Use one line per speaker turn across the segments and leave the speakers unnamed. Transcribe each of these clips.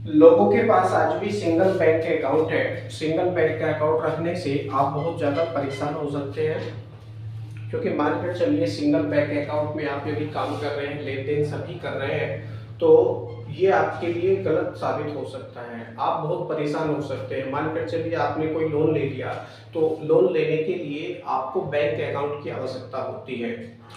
लोगों के पास आज भी सिंगल बैंक अकाउंट है। सिंगल बैंक अकाउंट रखने से आप बहुत ज़्यादा परेशान हो सकते हैं, क्योंकि मान कर चलिए सिंगल बैंक अकाउंट में आप यदि काम कर रहे हैं, लेन देन सभी कर रहे हैं, तो ये आपके लिए गलत साबित हो सकता है। आप बहुत परेशान हो सकते हैं। मान कर चलिए आपने कोई लोन ले लिया, तो लोन लेने के लिए आपको बैंक अकाउंट की आवश्यकता होती है,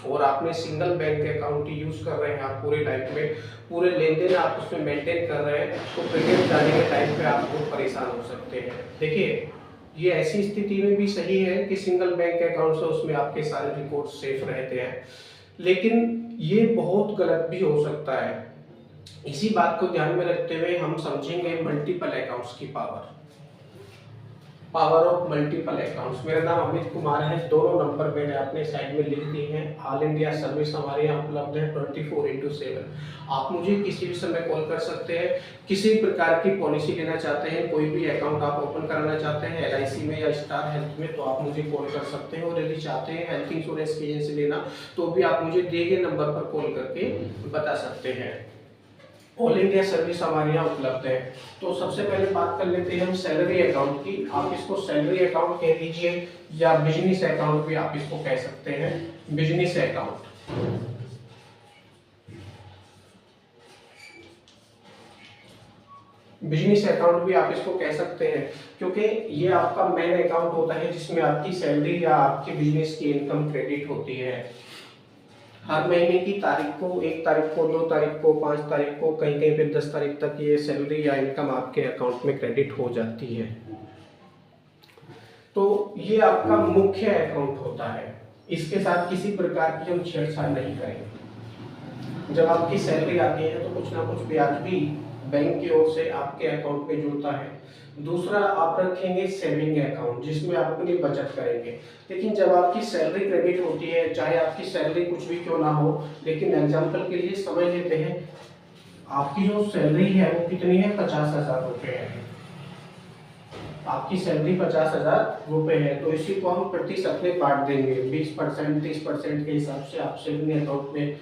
और आपने सिंगल बैंक अकाउंट यूज कर रहे हैं आप पूरे लाइफ में, पूरे लेन देन आप उसमें मेंटेन कर रहे हैं, तो पेमेंट जाने के टाइम पे आप बहुत परेशान हो सकते हैं। देखिए, ये ऐसी स्थिति में भी सही है कि सिंगल बैंक अकाउंट से उसमें आपके सारे रिकॉर्ड सेफ रहते हैं, लेकिन ये बहुत गलत भी हो सकता है। इसी बात को ध्यान में रखते हुए हम समझेंगे मल्टीपल अकाउंट्स की पावर ऑफ मल्टीपल अकाउंट्स। मेरा नाम अमित कुमार है। दोनों नंबर मैंने अपने साइड में लिख दिए हैं। ऑल इंडिया सर्विस हमारे यहाँ उपलब्ध है 24/7। आप मुझे किसी भी समय कॉल कर सकते हैं। किसी भी प्रकार की पॉलिसी लेना चाहते हैं, कोई भी अकाउंट आप ओपन कराना चाहते हैं LIC में या स्टार हेल्थ में, तो आप मुझे कॉल कर सकते हैं। और यदि चाहते हैं हेल्थ इंश्योरेंस की एजेंसी लेना, तो भी आप मुझे दिए गए नंबर पर कॉल करके बता सकते हैं। ऑल इंडिया सर्विस हमारे यहाँ उपलब्ध है। तो सबसे पहले बात कर लेते हैं हम सैलरी अकाउंट की। आप इसको सैलरी अकाउंट कह दीजिए या बिजनेस अकाउंट भी आप इसको कह सकते हैं। बिजनेस अकाउंट, बिजनेस अकाउंट भी आप इसको कह सकते हैं, क्योंकि ये आपका मेन अकाउंट होता है जिसमें आपकी सैलरी या आपके बिजनेस की इनकम क्रेडिट होती है। हर महीने की तारीख को, 1 तारीख को, 2 तारीख को, 5 तारीख को, कहीं कहीं पे 10 तारीख तक ये सैलरी या इनकम आपके अकाउंट में क्रेडिट हो जाती है। तो ये आपका मुख्य अकाउंट होता है। इसके साथ किसी प्रकार की हम छेड़छाड़ नहीं करेंगे। जब आपकी सैलरी आती है तो कुछ ना कुछ ब्याज भी बैंक की ओर से आपके अकाउंट में जुड़ता है। दूसरा आप रखेंगे सेविंग अकाउंट, जिसमें आप अपनी बचत करेंगे। लेकिन जब आपकी सैलरी क्रेडिट होती है, चाहे आपकी सैलरी कुछ भी क्यों ना हो, लेकिन एग्जाम्पल के लिए समझ लेते हैं आपकी जो सैलरी है वो कितनी है, 50,000 रुपये है। आपकी सैलरी 50,000 रुपये है, तो इसी को हम प्रतिशत में बांट देंगे। 20%, 30% के हिसाब से आप सेविंग अकाउंट में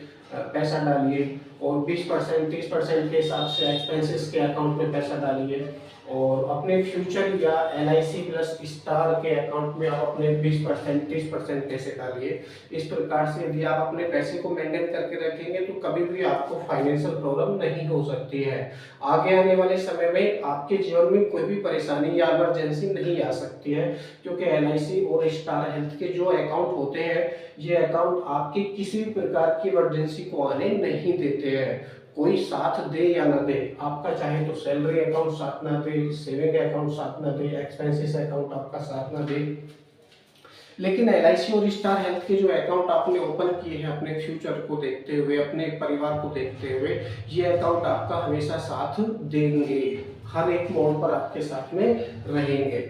पैसा डालिए, और 20%, 30% के हिसाब से एक्सपेंसेस के अकाउंट में पैसा डालिए, और अपने फ्यूचर या LIC प्लस स्टार के अकाउंट में आप अपने 20%, 30% पैसे डालिए। इस प्रकार से यदि आप अपने पैसे को मेंटेन करके रखेंगे तो कभी भी आपको फाइनेंशियल प्रॉब्लम नहीं हो सकती है। आगे आने वाले समय में आपके जीवन में कोई भी परेशानी या इमरजेंसी नहीं आ सकती है, क्योंकि LIC और स्टार हेल्थ के जो अकाउंट होते हैं, ये अकाउंट आपकी किसी भी प्रकार की इमरजेंसी को आने नहीं देते हैं। कोई साथ दे या ना दे, आपका चाहे तो सैलरी अकाउंट साथ ना दे, सेविंग अकाउंट साथ ना दे, एक्सपेंसेस अकाउंट आपका साथ ना दे, लेकिन LIC और स्टार हेल्थ के जो अकाउंट आपने ओपन किए हैं अपने फ्यूचर को देखते हुए, अपने परिवार को देखते हुए, ये अकाउंट आपका हमेशा साथ देंगे। हर एक मोड़ पर आपके साथ में रहेंगे।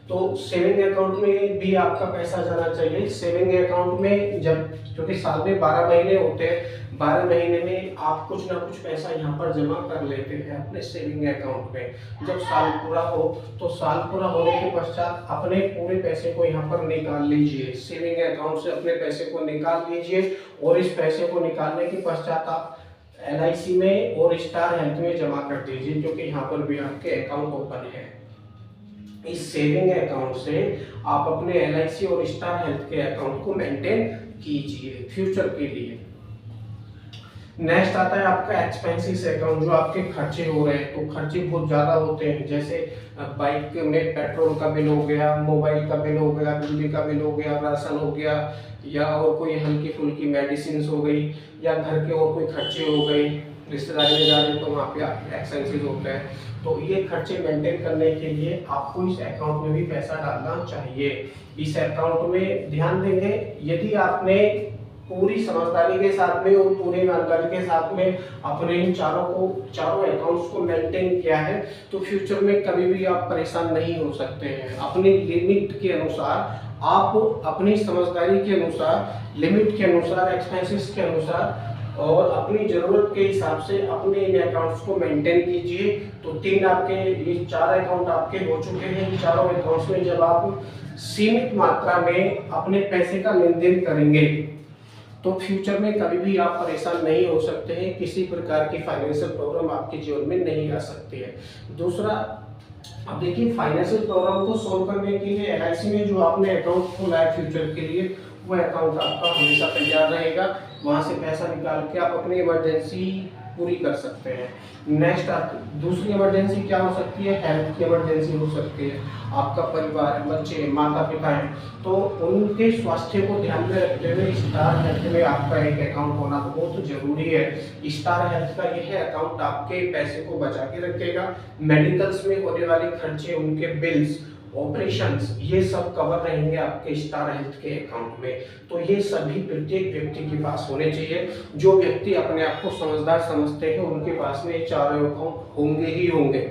तो सेविंग अकाउंट में भी आपका पैसा जाना चाहिए। सेविंग अकाउंट में जब, क्योंकि साल में 12 महीने होते हैं, 12 महीने में आप कुछ ना कुछ पैसा यहाँ पर जमा कर लेते हैं अपने सेविंग अकाउंट में। जब साल पूरा हो, तो साल पूरा होने के पश्चात अपने पूरे पैसे को यहाँ पर निकाल लीजिए। सेविंग अकाउंट से अपने पैसे को निकाल लीजिए, और इस पैसे को निकालने के पश्चात आप LIC में और स्टार हेल्थ में जमा कर दीजिए, क्योंकि यहाँ पर भी आपके अकाउंट ओपन है। इस सेविंग अकाउंट से आप अपने LIC और स्टार हेल्थ के अकाउंट को मेंटेन कीजिए फ्यूचर के लिए। नेक्स्ट आता है आपका एक्सपेंसेस अकाउंट। जो आपके खर्चे हो रहे हैं, तो खर्चे बहुत ज़्यादा होते हैं, जैसे बाइक में पेट्रोल का बिल हो गया, मोबाइल का बिल हो गया, बिजली का बिल हो गया, राशन हो गया, या और कोई हल्की फुल्की मेडिसिन हो गई, या घर के और कोई खर्चे हो गए, रिश्तेदारी में जा रहे तो वहाँ पे आपके एक्सपेंसेस होते हैं। तो ये खर्चे मेंटेन करने के लिए आपको इस अकाउंट में भी पैसा डालना चाहिए। इस अकाउंट में ध्यान देंगे, यदि आपने पूरी समझदारी के साथ में और पूरी ईमानदारी के साथ में अपने इन चारों अकाउंट्स को मेंटेन किया है, तो फ्यूचर में कभी भी आप परेशान नहीं हो सकते हैं। अपनी लिमिट के अनुसार, आप अपनी समझदारी के अनुसार, लिमिट के अनुसार, एक्सपेंसेस के अनुसार और अपनी जरूरत के हिसाब से अपने इन अकाउंट्स को मेंटेन कीजिए। तो ये 4 अकाउंट आपके हो चुके हैं। इन चारों अकाउंट्स में जब आप सीमित मात्रा में अपने पैसे का लेन देन करेंगे, तो फ्यूचर में कभी भी आप परेशान नहीं हो सकते हैं, किसी प्रकार की फाइनेंशियल प्रॉब्लम आपके जीवन में नहीं आ सकती है। दूसरा, अब देखिए फाइनेंशियल प्रॉब्लम को सॉल्व करने के लिए एलआईसी में जो आपने अकाउंट खोला है फ्यूचर के लिए, वो अकाउंट आपका हमेशा तैयार रहेगा, वहां से पैसा निकाल के आप अपनी इमरजेंसी पूरी कर सकते हैं। नेक्स्ट दूसरी इमरजेंसी क्या हो सकती है, हेल्थ की इमरजेंसी हो सकती है। आपका परिवार, बच्चे, माता पिता हैं, तो उनके स्वास्थ्य को ध्यान में रखते हुए स्टार हेल्थ में आपका एक अकाउंट होना बहुत जरूरी है। स्टार हेल्थ का यह अकाउंट आपके पैसे को बचा के रखेगा। मेडिकल्स में होने वाले खर्चे, उनके बिल्स, ऑपरेशंस, ये सब कवर रहेंगे आपके स्टार हेल्थ के अकाउंट में। तो ये सभी प्रत्येक व्यक्ति के पास होने चाहिए। जो व्यक्ति अपने आप को समझदार समझते हैं उनके पास में ये चारों अकाउंट होंगे ही होंगे।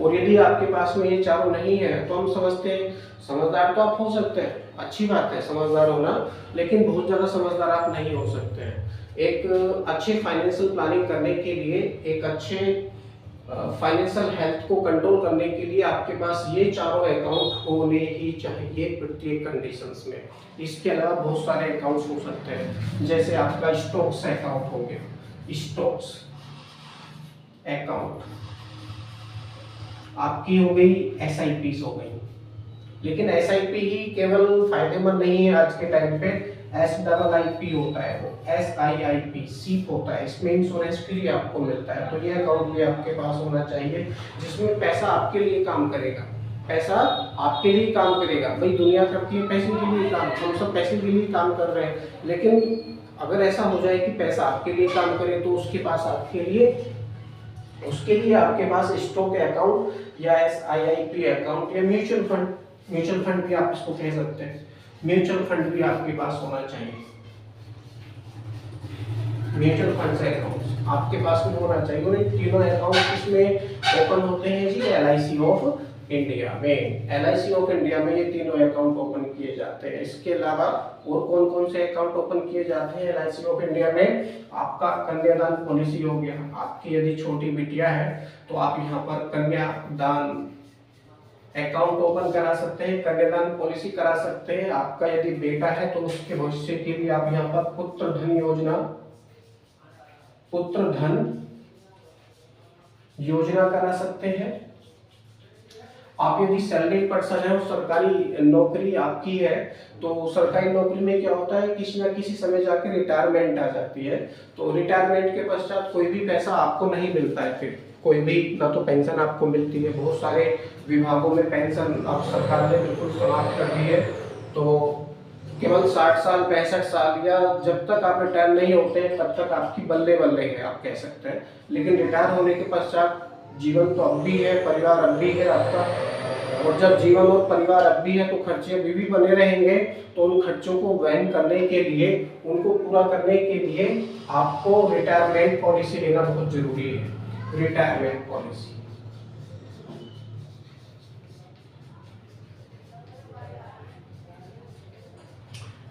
और यदि आपके पास में ये चारों नहीं है तो हम समझते हैं, समझदार तो आप हो सकते हैं, अच्छी बात है समझदार होना, लेकिन बहुत ज्यादा समझदार आप नहीं हो सकते हैं। एक अच्छे फाइनेंशियल प्लानिंग करने के लिए, एक अच्छे फाइनेंशियल हेल्थ को कंट्रोल करने के लिए आपके पास ये चारों अकाउंट होने ही चाहिए प्रत्येक कंडीशंस में। इसके अलावा बहुत सारे अकाउंट्स हो सकते हैं, जैसे आपका स्टॉक्स अकाउंट हो गया, स्टॉक्स अकाउंट आपकी हो गई, एसआईपी हो गई। लेकिन एसआईपी ही केवल फायदेमंद नहीं है आज के टाइम पे, SIIP होता है, वो SIIP सीप होता है, इसमें इंश्योरेंस फ्री आपको मिलता है। तो ये अकाउंट भी आपके पास होना चाहिए, जिसमें पैसा आपके लिए काम करेगा, पैसा आपके लिए काम करेगा। भाई दुनिया करती है पैसे के लिए काम, हम सब पैसे के लिए काम कर रहे हैं, लेकिन अगर ऐसा हो जाए कि पैसा आपके लिए काम करे तो उसके पास उसके लिए आपके पास स्टॉक अकाउंट या SIIP अकाउंट या म्यूचुअल फंड भी आप इसको कह सकते हैं, म्यूचुअल फंड भी आपके पास होना चाहिए। म्यूचुअल फंड से अकाउंट आपके पास में होना चाहिए। और तीनों अकाउंट इसमें ओपन होते हैं जी LIC ऑफ इंडिया में। LIC ऑफ इंडिया में ये तीनों अकाउंट ओपन किए जाते हैं। इसके अलावा और कौन कौन से अकाउंट ओपन किए जाते हैं LIC ऑफ इंडिया में? आपका कन्यादान पॉलिसी हो गया, आपकी यदि छोटी बिटिया है तो आप यहाँ पर कन्यादान अकाउंट ओपन करा सकते हैं, कन्यादान पॉलिसी करा सकते हैं। आपका यदि बेटा है तो उसके भविष्य के लिए आप यहाँ पर पुत्र धन योजना करा सकते हैं। आप यदि सैलरी पर्सन है और सरकारी नौकरी आपकी है, तो सरकारी नौकरी में क्या होता है, किसी न किसी समय जाकर रिटायरमेंट आ जाती है। तो रिटायरमेंट के पश्चात कोई भी पैसा आपको नहीं मिलता है, फिर कोई भी ना तो पेंशन आपको मिलती है। बहुत सारे विभागों में पेंशन अब सरकार ने बिल्कुल समाप्त कर दी है। तो केवल 60 साल 65 साल या जब तक आप रिटायर नहीं होते हैं तब तक आपकी बल्ले बल्ले है, आप कह सकते हैं। लेकिन रिटायर होने के पश्चात जीवन तो अब भी है, परिवार अब भी है आपका, और जब जीवन और परिवार अब भी है तो खर्चे अभी भी बने रहेंगे। तो उन खर्चों को वहन करने के लिए, उनको पूरा करने के लिए आपको रिटायरमेंट पॉलिसी लेना बहुत जरूरी है। रिटायरमेंट पॉलिसी,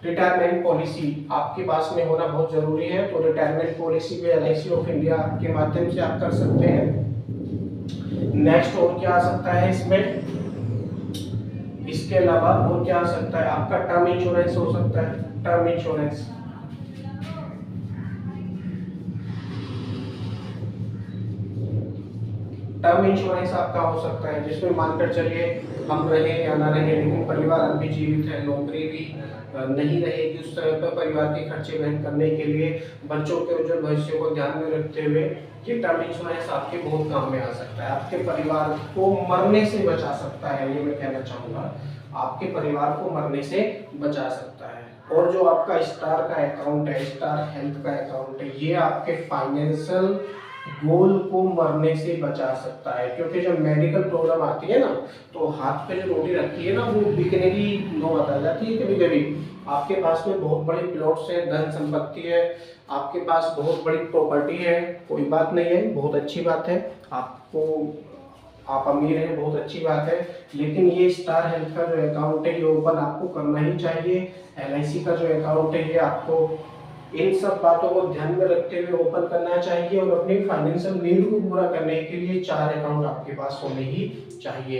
रिटायरमेंट पॉलिसी आपके पास में होना बहुत जरूरी है। तो रिटायरमेंट पॉलिसी भी LIC ऑफ इंडिया के माध्यम से आप कर सकते हैं। नेक्स्ट और क्या आ सकता है इसमें? इसके अलावा और क्या आ सकता है? आपका टर्म इंश्योरेंस हो सकता है, टर्म इंश्योरेंस। टर्म इंश्योरेंस आपका हो सकता है, जिसमें मानकर चलिए हम रहे या ना रहे, लेकिन परिवार अब भी जीवित है, नौकरी भी नहीं रहेगी उस समय पर, परिवार के खर्चे वहन करने के लिए बच्चों के उज्जवल भविष्य को ध्यान में रखते हुए ये टर्म इंश्योरेंस आपके बहुत काम में आ सकता है। आपके परिवार को मरने से बचा सकता है, ये मैं कहना चाहूँगा, आपके परिवार को मरने से बचा सकता है। और जो आपका स्टार का अकाउंट है, स्टार हेल्थ का अकाउंट है, ये आपके फाइनेंशियल गोल को मरने से बचा सकता है। क्योंकि जब मेडिकल प्रॉब्लम आती है ना, तो हाथ पे जो रोटी रखी है ना, वो बिकने की नौबत आ जाती है। कभी कभी आपके पास में बहुत बड़े प्लॉट्स है, धन संपत्ति है, आपके पास बहुत बड़ी प्रॉपर्टी है, कोई बात नहीं है, बहुत अच्छी बात है, आप अमीर हैं, बहुत अच्छी बात है। लेकिन ये स्टार हेल्थ का जो अकाउंट है ये ओपन आपको करना ही चाहिए। LIC का जो अकाउंट है ये आपको इन सब बातों को ध्यान में रखते हुए ओपन करना चाहिए। और अपनी फाइनेंशियल नीड को पूरा करने के लिए 4 अकाउंट आपके पास होने ही चाहिए।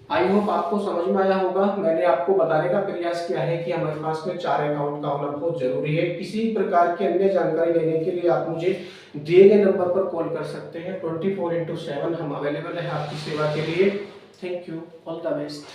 आई होप आपको समझ में आया होगा। मैंने आपको बताने का प्रयास किया है कि हमारे पास में 4 अकाउंट का होना बहुत जरूरी है। किसी प्रकार की अन्य जानकारी लेने के लिए आप मुझे दिए गए नंबर पर कॉल कर सकते हैं। 24/7 हम अवेलेबल है आपकी सेवा के लिए। Thank you, all the best.